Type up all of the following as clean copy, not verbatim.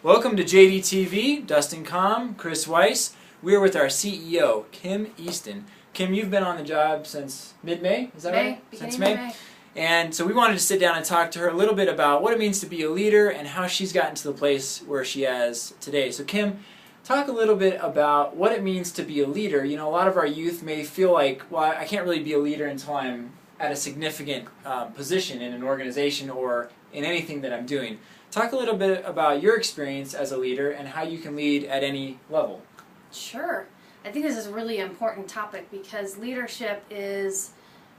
Welcome to JDTV, Dustin Com, Chris Weiss. We're with our CEO, Kim Easton. Kim, you've been on the job since mid-May, is that right? Since May. And so we wanted to sit down and talk to her a little bit about what it means to be a leader and how she's gotten to the place where she is today. So Kim, talk a little bit about what it means to be a leader. You know, a lot of our youth may feel like, well, I can't really be a leader until I'm at a significant position in an organization or in anything that I'm doing. Talk a little bit about your experience as a leader and how you can lead at any level. Sure. I think this is a really important topic because leadership is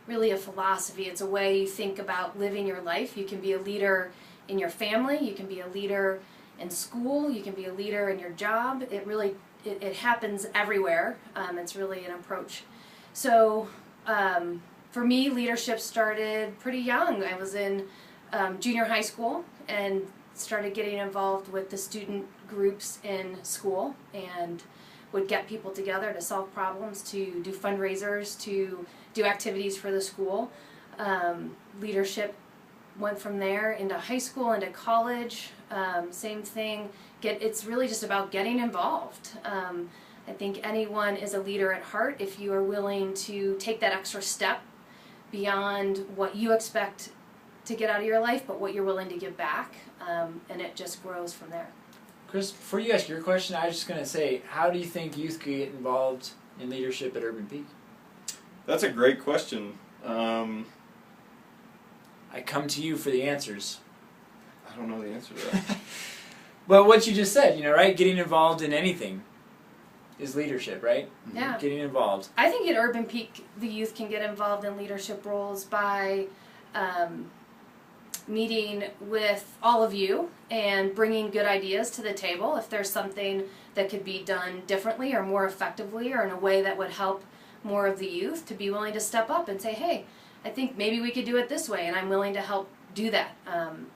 really a philosophy. It's a way you think about living your life. You can be a leader in your family, you can be a leader in school, you can be a leader in your job. It happens everywhere. It's really an approach. So for me, leadership started pretty young. I was in junior high school and started getting involved with the student groups in school and would get people together to solve problems, to do fundraisers, to do activities for the school. Leadership went from there into high school, into college, same thing. It's really just about getting involved. I think anyone is a leader at heart if you are willing to take that extra step beyond what you expect to get out of your life, but what you're willing to give back, and it just grows from there. Chris, before you ask your question, I was just going to say, how do you think youth could get involved in leadership at Urban Peak? That's a great question. I come to you for the answers. I don't know the answer to that. Well, what you just said, right? Getting involved in anything is leadership, right? Yeah. Getting involved. I think at Urban Peak, the youth can get involved in leadership roles by meeting with all of you and bringing good ideas to the table. If there's something that could be done differently or more effectively or in a way that would help more of the youth, to be willing to step up and say, hey, I think maybe we could do it this way, and I'm willing to help do that.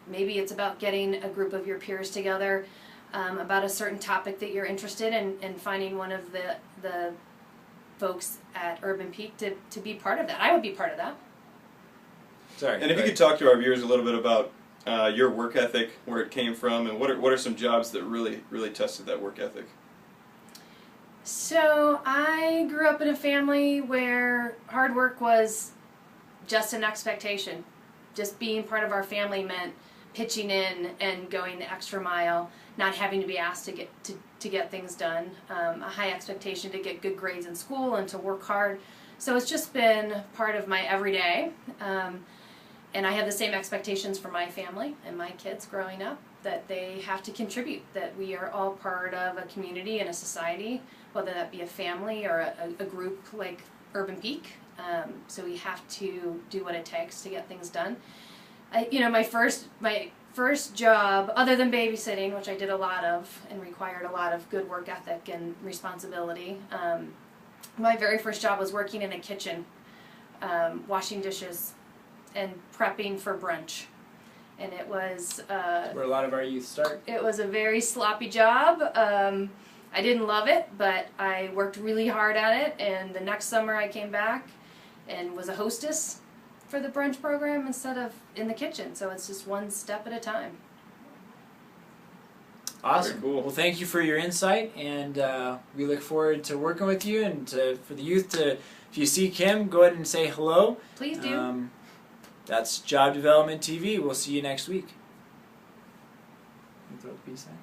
Maybe it's about getting a group of your peers together about a certain topic that you're interested in and finding one of the folks at Urban Peak to be part of that. I would be part of that. Sorry. And if you could talk to our viewers a little bit about your work ethic, where it came from, and what are some jobs that really tested that work ethic? So I grew up in a family where hard work was just an expectation. Just being part of our family meant pitching in and going the extra mile, not having to be asked to get things done, a high expectation to get good grades in school and to work hard. So it's just been part of my everyday. And I have the same expectations for my family and my kids growing up, that they have to contribute, that we are all part of a community and a society, whether that be a family or a group like Urban Peak. So we have to do what it takes to get things done. My first job, other than babysitting, which I did a lot of and required a lot of good work ethic and responsibility, my very first job was working in a kitchen, washing dishes and prepping for brunch. And it was where a lot of our youth start. It was a very sloppy job. I didn't love it, but I worked really hard at it, and the next summer I came back and was a hostess for the brunch program instead of in the kitchen. So it's just one step at a time. Awesome. Very cool. Well, thank you for your insight, and we look forward to working with you, and for the youth to, if you see Kim, go ahead and say hello. Please do. That's Job Development TV. We'll see you next week. You throw a peace sign?